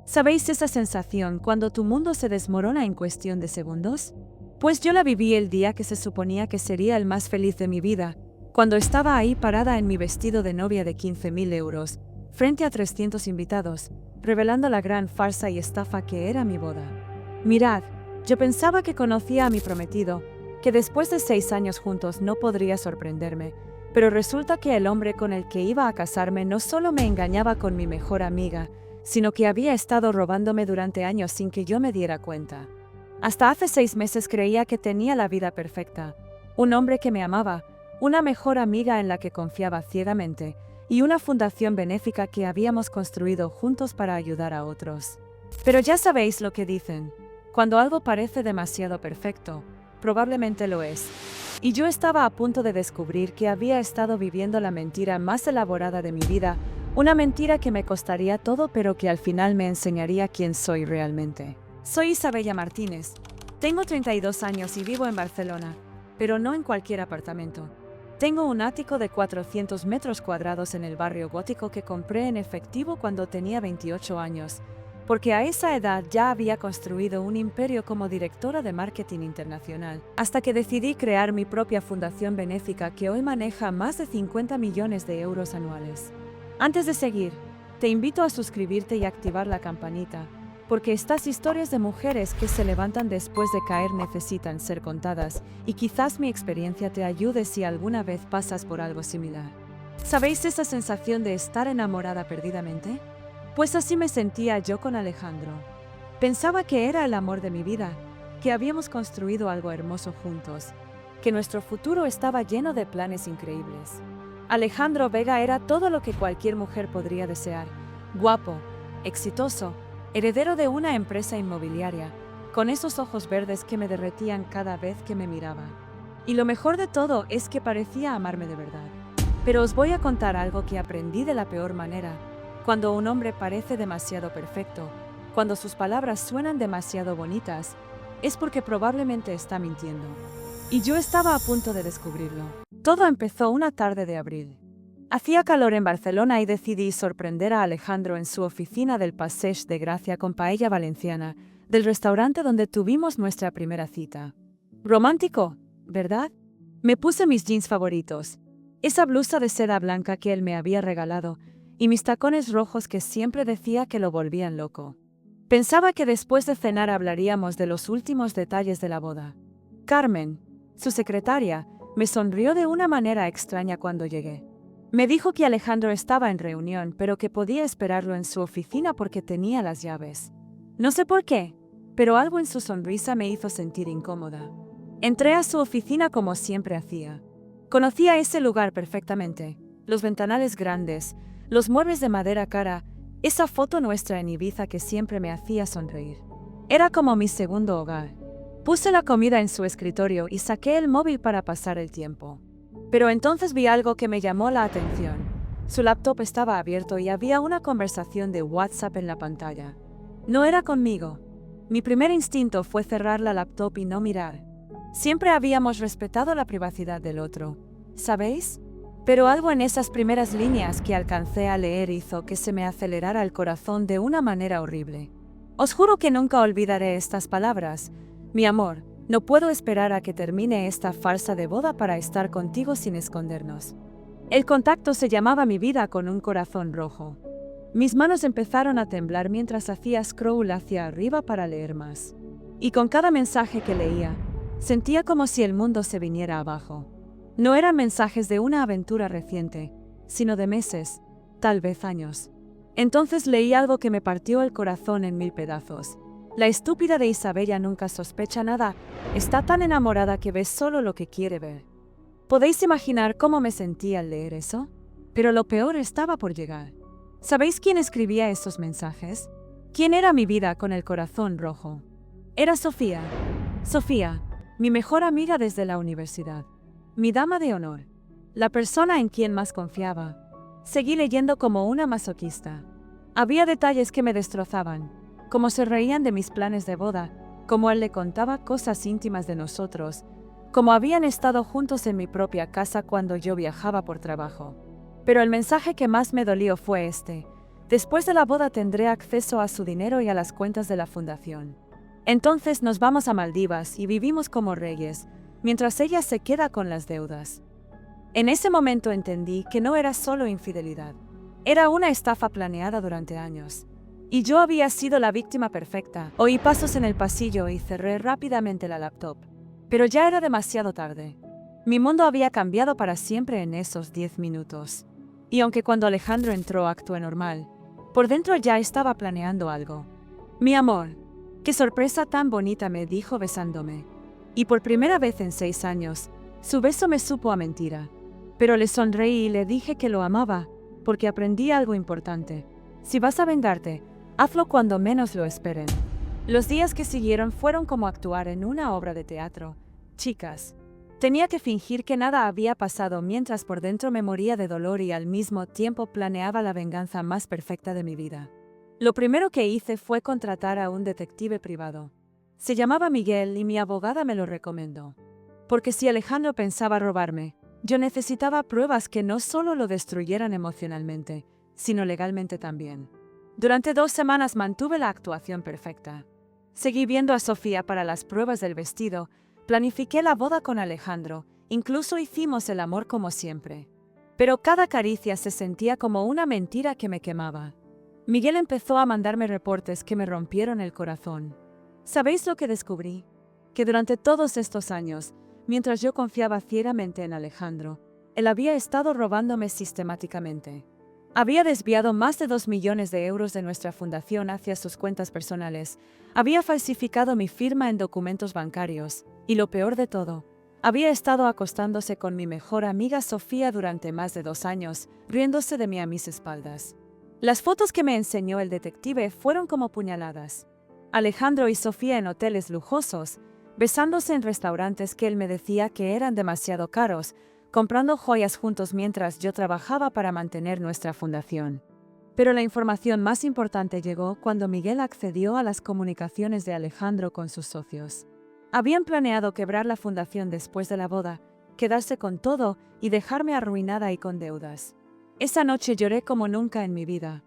¿Sabéis esa sensación cuando tu mundo se desmorona en cuestión de segundos? Pues yo la viví el día que se suponía que sería el más feliz de mi vida, cuando estaba ahí parada en mi vestido de novia de 15.000 euros, frente a 300 invitados, revelando la gran farsa y estafa que era mi boda. Mirad, yo pensaba que conocía a mi prometido, que después de 6 años juntos no podría sorprenderme, pero resulta que el hombre con el que iba a casarme no solo me engañaba con mi mejor amiga, sino que había estado robándome durante años sin que yo me diera cuenta. Hasta hace 6 meses creía que tenía la vida perfecta, un hombre que me amaba, una mejor amiga en la que confiaba ciegamente, y una fundación benéfica que habíamos construido juntos para ayudar a otros. Pero ya sabéis lo que dicen, cuando algo parece demasiado perfecto, probablemente lo es. Y yo estaba a punto de descubrir que había estado viviendo la mentira más elaborada de mi vida, una mentira que me costaría todo pero que al final me enseñaría quién soy realmente. Soy Isabella Martínez, tengo 32 años y vivo en Barcelona, pero no en cualquier apartamento. Tengo un ático de 400 metros cuadrados en el barrio gótico que compré en efectivo cuando tenía 28 años, porque a esa edad ya había construido un imperio como directora de marketing internacional, hasta que decidí crear mi propia fundación benéfica que hoy maneja más de 50 millones de euros anuales. Antes de seguir, te invito a suscribirte y activar la campanita, porque estas historias de mujeres que se levantan después de caer necesitan ser contadas, y quizás mi experiencia te ayude si alguna vez pasas por algo similar. ¿Sabéis esa sensación de estar enamorada perdidamente? Pues así me sentía yo con Alejandro. Pensaba que era el amor de mi vida, que habíamos construido algo hermoso juntos, que nuestro futuro estaba lleno de planes increíbles. Alejandro Vega era todo lo que cualquier mujer podría desear: guapo, exitoso, heredero de una empresa inmobiliaria, con esos ojos verdes que me derretían cada vez que me miraba. Y lo mejor de todo es que parecía amarme de verdad. Pero os voy a contar algo que aprendí de la peor manera. Cuando un hombre parece demasiado perfecto, cuando sus palabras suenan demasiado bonitas, es porque probablemente está mintiendo. Y yo estaba a punto de descubrirlo. Todo empezó una tarde de abril. Hacía calor en Barcelona y decidí sorprender a Alejandro en su oficina del Passeig de Gracia con paella valenciana, del restaurante donde tuvimos nuestra primera cita. Romántico, ¿verdad? Me puse mis jeans favoritos, esa blusa de seda blanca que él me había regalado, y mis tacones rojos que siempre decía que lo volvían loco. Pensaba que después de cenar hablaríamos de los últimos detalles de la boda. Carmen, su secretaria, me sonrió de una manera extraña cuando llegué. Me dijo que Alejandro estaba en reunión, pero que podía esperarlo en su oficina porque tenía las llaves. No sé por qué, pero algo en su sonrisa me hizo sentir incómoda. Entré a su oficina como siempre hacía. Conocía ese lugar perfectamente, los ventanales grandes, los muebles de madera cara, esa foto nuestra en Ibiza que siempre me hacía sonreír. Era como mi segundo hogar. Puse la comida en su escritorio y saqué el móvil para pasar el tiempo. Pero entonces vi algo que me llamó la atención. Su laptop estaba abierto y había una conversación de WhatsApp en la pantalla. No era conmigo. Mi primer instinto fue cerrar la laptop y no mirar. Siempre habíamos respetado la privacidad del otro, ¿sabéis? Pero algo en esas primeras líneas que alcancé a leer hizo que se me acelerara el corazón de una manera horrible. Os juro que nunca olvidaré estas palabras. Mi amor, no puedo esperar a que termine esta farsa de boda para estar contigo sin escondernos. El contacto se llamaba Mi vida con un corazón rojo. Mis manos empezaron a temblar mientras hacía scroll hacia arriba para leer más. Y con cada mensaje que leía, sentía como si el mundo se viniera abajo. No eran mensajes de una aventura reciente, sino de meses, tal vez años. Entonces leí algo que me partió el corazón en 1000 pedazos. La estúpida de Isabella nunca sospecha nada, está tan enamorada que ve solo lo que quiere ver. ¿Podéis imaginar cómo me sentía al leer eso? Pero lo peor estaba por llegar. ¿Sabéis quién escribía esos mensajes? ¿Quién era mi vida con el corazón rojo? Era Sofía. Sofía, mi mejor amiga desde la universidad. Mi dama de honor. La persona en quien más confiaba. Seguí leyendo como una masoquista. Había detalles que me destrozaban, como se reían de mis planes de boda, como él le contaba cosas íntimas de nosotros, como habían estado juntos en mi propia casa cuando yo viajaba por trabajo. Pero el mensaje que más me dolió fue este: Después de la boda tendré acceso a su dinero y a las cuentas de la fundación. Entonces nos vamos a Maldivas y vivimos como reyes, mientras ella se queda con las deudas. En ese momento entendí que no era solo infidelidad. Era una estafa planeada durante años. Y yo había sido la víctima perfecta. Oí pasos en el pasillo y cerré rápidamente la laptop. Pero ya era demasiado tarde. Mi mundo había cambiado para siempre en esos 10 minutos. Y aunque cuando Alejandro entró actué normal, por dentro ya estaba planeando algo. Mi amor, qué sorpresa tan bonita, me dijo besándome. Y por primera vez en 6 años, su beso me supo a mentira. Pero le sonreí y le dije que lo amaba, porque aprendí algo importante. Si vas a vengarte, hazlo cuando menos lo esperen. Los días que siguieron fueron como actuar en una obra de teatro. Chicas, tenía que fingir que nada había pasado mientras por dentro me moría de dolor y al mismo tiempo planeaba la venganza más perfecta de mi vida. Lo primero que hice fue contratar a un detective privado. Se llamaba Miguel y mi abogada me lo recomendó. Porque si Alejandro pensaba robarme, yo necesitaba pruebas que no solo lo destruyeran emocionalmente, sino legalmente también. Durante 2 semanas mantuve la actuación perfecta. Seguí viendo a Sofía para las pruebas del vestido, planifiqué la boda con Alejandro, incluso hicimos el amor como siempre. Pero cada caricia se sentía como una mentira que me quemaba. Miguel empezó a mandarme reportes que me rompieron el corazón. ¿Sabéis lo que descubrí? Que durante todos estos años, mientras yo confiaba ciegamente en Alejandro, él había estado robándome sistemáticamente. Había desviado más de 2 millones de euros de nuestra fundación hacia sus cuentas personales, había falsificado mi firma en documentos bancarios, y lo peor de todo, había estado acostándose con mi mejor amiga Sofía durante más de 2 años, riéndose de mí a mis espaldas. Las fotos que me enseñó el detective fueron como puñaladas. Alejandro y Sofía en hoteles lujosos, besándose en restaurantes que él me decía que eran demasiado caros, comprando joyas juntos mientras yo trabajaba para mantener nuestra fundación. Pero la información más importante llegó cuando Miguel accedió a las comunicaciones de Alejandro con sus socios. Habían planeado quebrar la fundación después de la boda, quedarse con todo y dejarme arruinada y con deudas. Esa noche lloré como nunca en mi vida.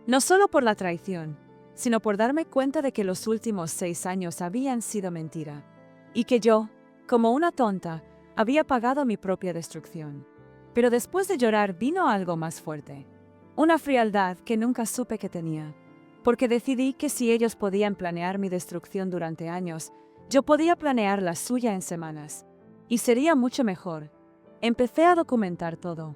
No solo por la traición, sino por darme cuenta de que los últimos 6 años habían sido mentira. Y que yo, como una tonta, había pagado mi propia destrucción. Pero después de llorar vino algo más fuerte. Una frialdad que nunca supe que tenía. Porque decidí que si ellos podían planear mi destrucción durante años, yo podía planear la suya en semanas. Y sería mucho mejor. Empecé a documentar todo.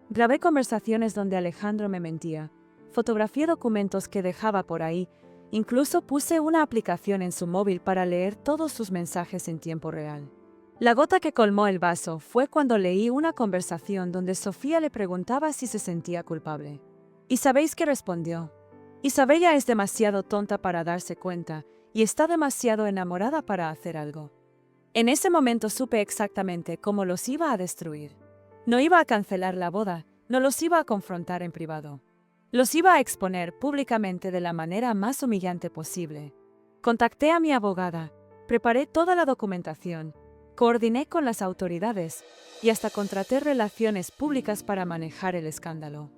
Grabé conversaciones donde Alejandro me mentía. Fotografié documentos que dejaba por ahí. Incluso puse una aplicación en su móvil para leer todos sus mensajes en tiempo real. La gota que colmó el vaso fue cuando leí una conversación donde Sofía le preguntaba si se sentía culpable. ¿Y sabéis qué respondió? Isabella es demasiado tonta para darse cuenta y está demasiado enamorada para hacer algo. En ese momento supe exactamente cómo los iba a destruir. No iba a cancelar la boda, no los iba a confrontar en privado. Los iba a exponer públicamente de la manera más humillante posible. Contacté a mi abogada, preparé toda la documentación, coordiné con las autoridades y hasta contraté relaciones públicas para manejar el escándalo.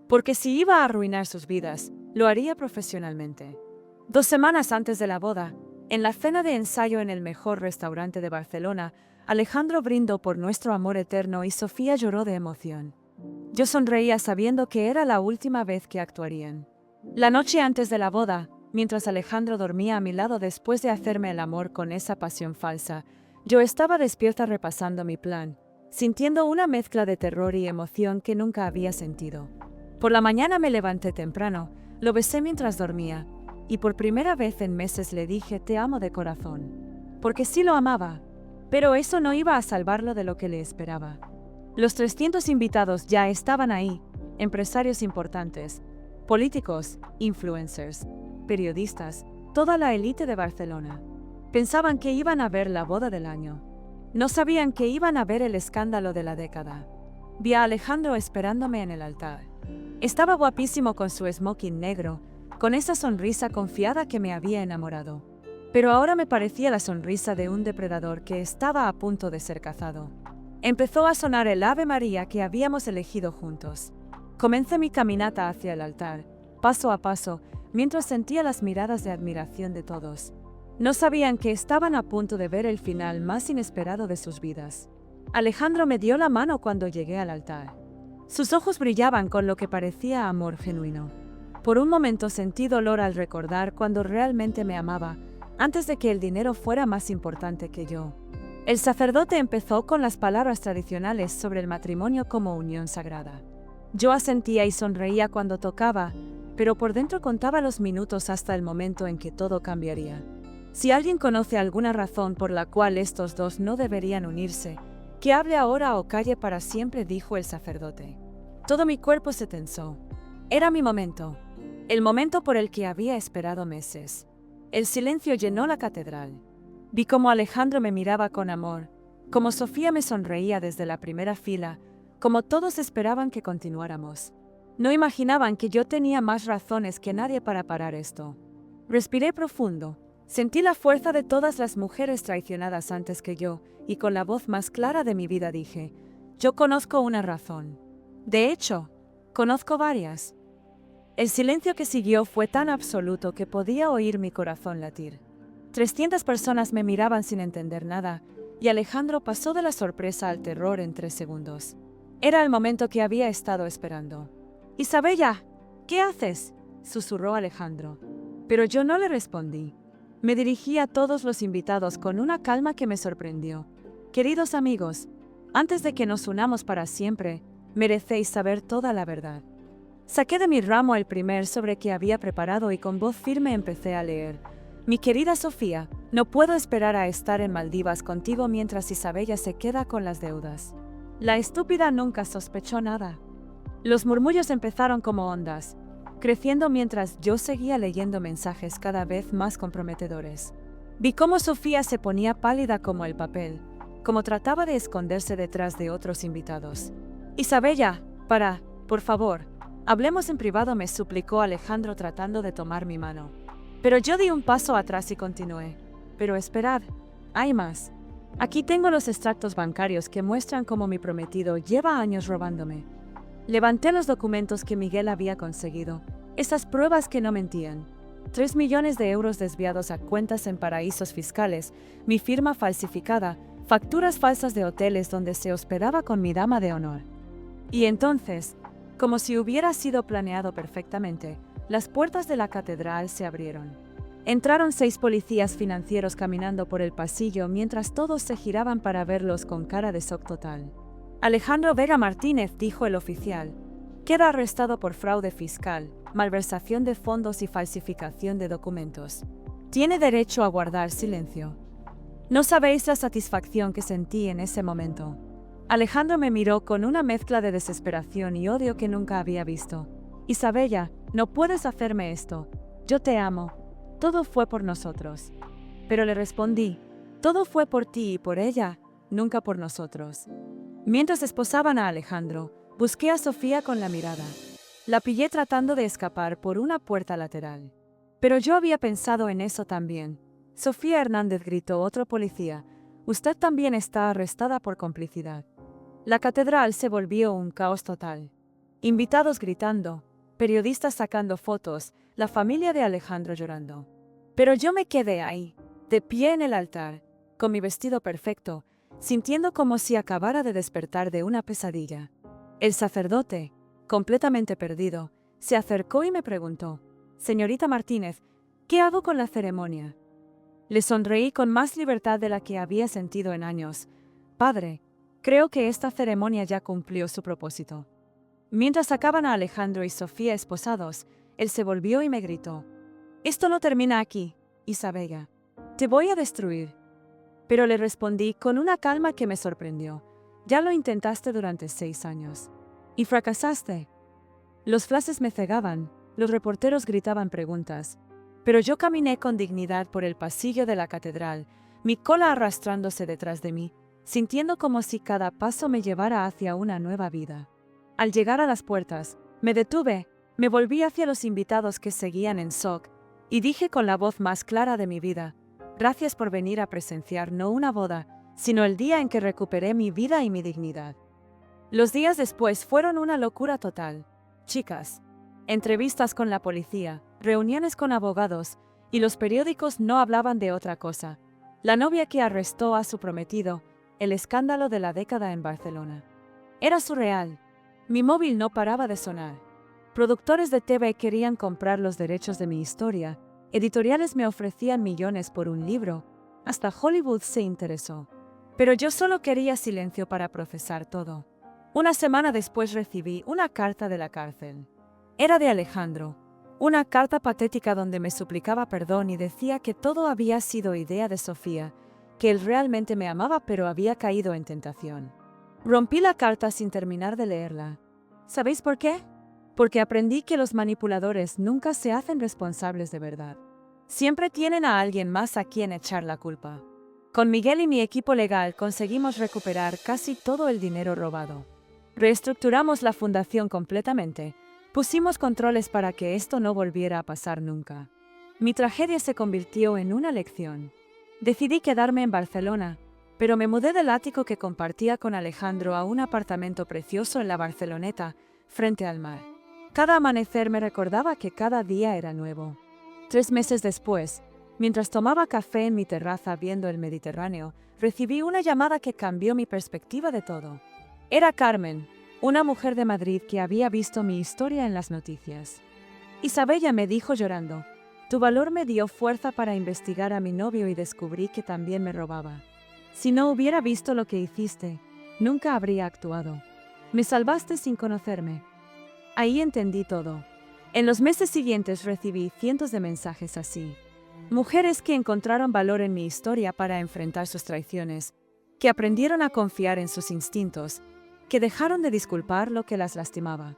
Porque si iba a arruinar sus vidas, lo haría profesionalmente. 2 semanas antes de la boda, en la cena de ensayo en el mejor restaurante de Barcelona, Alejandro brindó por nuestro amor eterno y Sofía lloró de emoción. Yo sonreía sabiendo que era la última vez que actuarían. La noche antes de la boda, mientras Alejandro dormía a mi lado después de hacerme el amor con esa pasión falsa, yo estaba despierta repasando mi plan, sintiendo una mezcla de terror y emoción que nunca había sentido. Por la mañana me levanté temprano, lo besé mientras dormía, y por primera vez en meses le dije te amo de corazón. Porque sí lo amaba, pero eso no iba a salvarlo de lo que le esperaba. Los 300 invitados ya estaban ahí, empresarios importantes, políticos, influencers, periodistas, toda la élite de Barcelona. Pensaban que iban a ver la boda del año. No sabían que iban a ver el escándalo de la década. Vi a Alejandro esperándome en el altar. Estaba guapísimo con su smoking negro, con esa sonrisa confiada que me había enamorado. Pero ahora me parecía la sonrisa de un depredador que estaba a punto de ser cazado. Empezó a sonar el Ave María que habíamos elegido juntos. Comencé mi caminata hacia el altar, paso a paso, mientras sentía las miradas de admiración de todos. No sabían que estaban a punto de ver el final más inesperado de sus vidas. Alejandro me dio la mano cuando llegué al altar. Sus ojos brillaban con lo que parecía amor genuino. Por un momento sentí dolor al recordar cuando realmente me amaba, antes de que el dinero fuera más importante que yo. El sacerdote empezó con las palabras tradicionales sobre el matrimonio como unión sagrada. Yo asentía y sonreía cuando tocaba, pero por dentro contaba los minutos hasta el momento en que todo cambiaría. Si alguien conoce alguna razón por la cual estos dos no deberían unirse, que hable ahora o calle para siempre, dijo el sacerdote. Todo mi cuerpo se tensó. Era mi momento. El momento por el que había esperado meses. El silencio llenó la catedral. Vi cómo Alejandro me miraba con amor, cómo Sofía me sonreía desde la primera fila, como todos esperaban que continuáramos. No imaginaban que yo tenía más razones que nadie para parar esto. Respiré profundo. Sentí la fuerza de todas las mujeres traicionadas antes que yo, y con la voz más clara de mi vida dije, yo conozco una razón. De hecho, conozco varias. El silencio que siguió fue tan absoluto que podía oír mi corazón latir. 300 personas me miraban sin entender nada, y Alejandro pasó de la sorpresa al terror en 3 segundos. Era el momento que había estado esperando. «Isabella, ¿qué haces?», susurró Alejandro. Pero yo no le respondí. Me dirigí a todos los invitados con una calma que me sorprendió. «Queridos amigos, antes de que nos unamos para siempre, merecéis saber toda la verdad». Saqué de mi ramo el primer sobre que había preparado y con voz firme empecé a leer. «Mi querida Sofía, no puedo esperar a estar en Maldivas contigo mientras Isabella se queda con las deudas». La estúpida nunca sospechó nada. Los murmullos empezaron como ondas, creciendo mientras yo seguía leyendo mensajes cada vez más comprometedores. Vi cómo Sofía se ponía pálida como el papel, como trataba de esconderse detrás de otros invitados. «Isabella, por favor, hablemos en privado», me suplicó Alejandro tratando de tomar mi mano. Pero yo di un paso atrás y continué. «Pero esperad, hay más. Aquí tengo los extractos bancarios que muestran cómo mi prometido lleva años robándome». Levanté los documentos que Miguel había conseguido, esas pruebas que no mentían. 3 millones de euros desviados a cuentas en paraísos fiscales, mi firma falsificada, facturas falsas de hoteles donde se hospedaba con mi dama de honor. Y entonces, como si hubiera sido planeado perfectamente, las puertas de la catedral se abrieron. Entraron 6 policías financieros caminando por el pasillo mientras todos se giraban para verlos con cara de shock total. «Alejandro Vega Martínez», dijo el oficial, «queda arrestado por fraude fiscal, malversación de fondos y falsificación de documentos. Tiene derecho a guardar silencio». No sabéis la satisfacción que sentí en ese momento. Alejandro me miró con una mezcla de desesperación y odio que nunca había visto. «Isabella, no puedes hacerme esto. Yo te amo. Todo fue por nosotros». Pero le respondí, «Todo fue por ti y por ella, nunca por nosotros». Mientras esposaban a Alejandro, busqué a Sofía con la mirada. La pillé tratando de escapar por una puerta lateral. Pero yo había pensado en eso también. «Sofía Hernández», gritó otro policía, «usted también está arrestada por complicidad». La catedral se volvió un caos total. Invitados gritando, periodistas sacando fotos, la familia de Alejandro llorando. Pero yo me quedé ahí, de pie en el altar, con mi vestido perfecto, sintiendo como si acabara de despertar de una pesadilla. El sacerdote, completamente perdido, se acercó y me preguntó, «Señorita Martínez, ¿qué hago con la ceremonia?». Le sonreí con más libertad de la que había sentido en años. «Padre, creo que esta ceremonia ya cumplió su propósito». Mientras sacaban a Alejandro y Sofía esposados, él se volvió y me gritó, «Esto no termina aquí, Isabella. Te voy a destruir». Pero le respondí con una calma que me sorprendió. «Ya lo intentaste durante 6 años. Y fracasaste». Los flashes me cegaban, los reporteros gritaban preguntas. Pero yo caminé con dignidad por el pasillo de la catedral, mi cola arrastrándose detrás de mí, sintiendo como si cada paso me llevara hacia una nueva vida. Al llegar a las puertas, me detuve, me volví hacia los invitados que seguían en shock, y dije con la voz más clara de mi vida, «Gracias por venir a presenciar no una boda, sino el día en que recuperé mi vida y mi dignidad». Los días después fueron una locura total. Chicas, Entrevistas con la policía, reuniones con abogados, y los periódicos no hablaban de otra cosa. La novia que arrestó a su prometido, el escándalo de la década en Barcelona. Era surreal. Mi móvil no paraba de sonar. Productores de TV querían comprar los derechos de mi historia, editoriales me ofrecían millones por un libro, hasta Hollywood se interesó. Pero yo solo quería silencio para procesar todo. Una semana después recibí una carta de la cárcel. Era de Alejandro. Una carta patética donde me suplicaba perdón y decía que todo había sido idea de Sofía, que él realmente me amaba pero había caído en tentación. Rompí la carta sin terminar de leerla. ¿Sabéis por qué? Porque aprendí que los manipuladores nunca se hacen responsables de verdad. Siempre tienen a alguien más a quien echar la culpa. Con Miguel y mi equipo legal conseguimos recuperar casi todo el dinero robado. Reestructuramos la fundación completamente. Pusimos controles para que esto no volviera a pasar nunca. Mi tragedia se convirtió en una lección. Decidí quedarme en Barcelona, pero me mudé del ático que compartía con Alejandro a un apartamento precioso en la Barceloneta, frente al mar. Cada amanecer me recordaba que cada día era nuevo. 3 meses después, mientras tomaba café en mi terraza viendo el Mediterráneo, recibí una llamada que cambió mi perspectiva de todo. Era Carmen, una mujer de Madrid que había visto mi historia en las noticias. Isabella me dijo llorando, tu valor me dio fuerza para investigar a mi novio y descubrí que también me robaba. Si no hubiera visto lo que hiciste, nunca habría actuado. Me salvaste sin conocerme. Ahí entendí todo. En los meses siguientes recibí cientos de mensajes así. Mujeres que encontraron valor en mi historia para enfrentar sus traiciones, que aprendieron a confiar en sus instintos, que dejaron de disculpar lo que las lastimaba.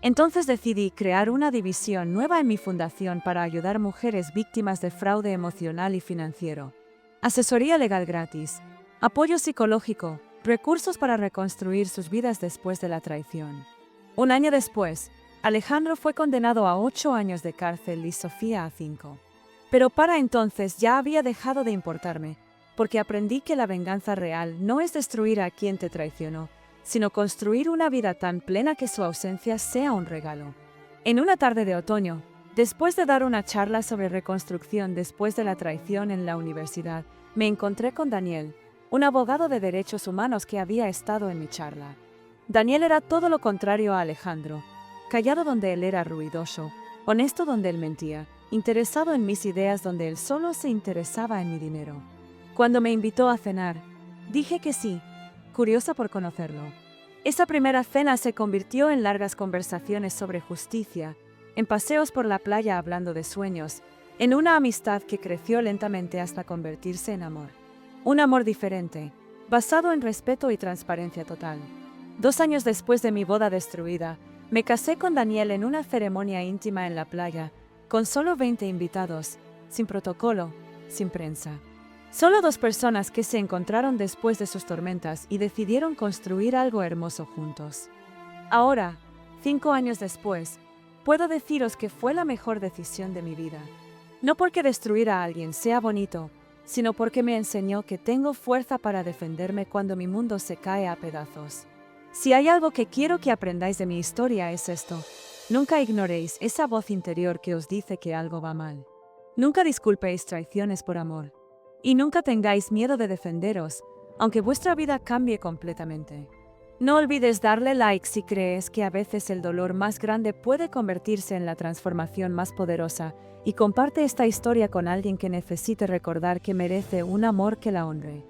Entonces decidí crear una división nueva en mi fundación para ayudar mujeres víctimas de fraude emocional y financiero. Asesoría legal gratis, apoyo psicológico, recursos para reconstruir sus vidas después de la traición. 1 año después, Alejandro fue condenado a 8 años de cárcel y Sofía a 5. Pero para entonces ya había dejado de importarme, porque aprendí que la venganza real no es destruir a quien te traicionó, sino construir una vida tan plena que su ausencia sea un regalo. En una tarde de otoño, después de dar una charla sobre reconstrucción después de la traición en la universidad, me encontré con Daniel, un abogado de derechos humanos que había estado en mi charla. Daniel era todo lo contrario a Alejandro, callado donde él era ruidoso, honesto donde él mentía, interesado en mis ideas donde él solo se interesaba en mi dinero. Cuando me invitó a cenar, dije que sí, curiosa por conocerlo. Esa primera cena se convirtió en largas conversaciones sobre justicia, en paseos por la playa hablando de sueños, en una amistad que creció lentamente hasta convertirse en amor. Un amor diferente, basado en respeto y transparencia total. 2 años después de mi boda destruida, me casé con Daniel en una ceremonia íntima en la playa, con solo 20 invitados, sin protocolo, sin prensa. Solo 2 personas que se encontraron después de sus tormentas y decidieron construir algo hermoso juntos. Ahora, 5 años después, puedo deciros que fue la mejor decisión de mi vida. No porque destruir a alguien sea bonito, sino porque me enseñó que tengo fuerza para defenderme cuando mi mundo se cae a pedazos. Si hay algo que quiero que aprendáis de mi historia es esto: nunca ignoréis esa voz interior que os dice que algo va mal. Nunca disculpéis traiciones por amor. Y nunca tengáis miedo de defenderos, aunque vuestra vida cambie completamente. No olvides darle like si crees que a veces el dolor más grande puede convertirse en la transformación más poderosa, y comparte esta historia con alguien que necesite recordar que merece un amor que la honre.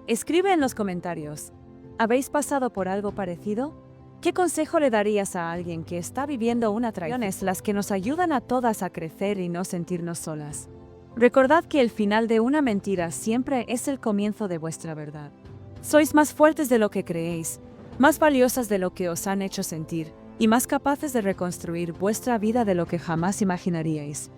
Escribe en los comentarios, ¿habéis pasado por algo parecido? ¿Qué consejo le darías a alguien que está viviendo una traición? Las que nos ayudan a todas a crecer y no sentirnos solas. Recordad que el final de una mentira siempre es el comienzo de vuestra verdad. Sois más fuertes de lo que creéis, más valiosas de lo que os han hecho sentir, y más capaces de reconstruir vuestra vida de lo que jamás imaginaríais.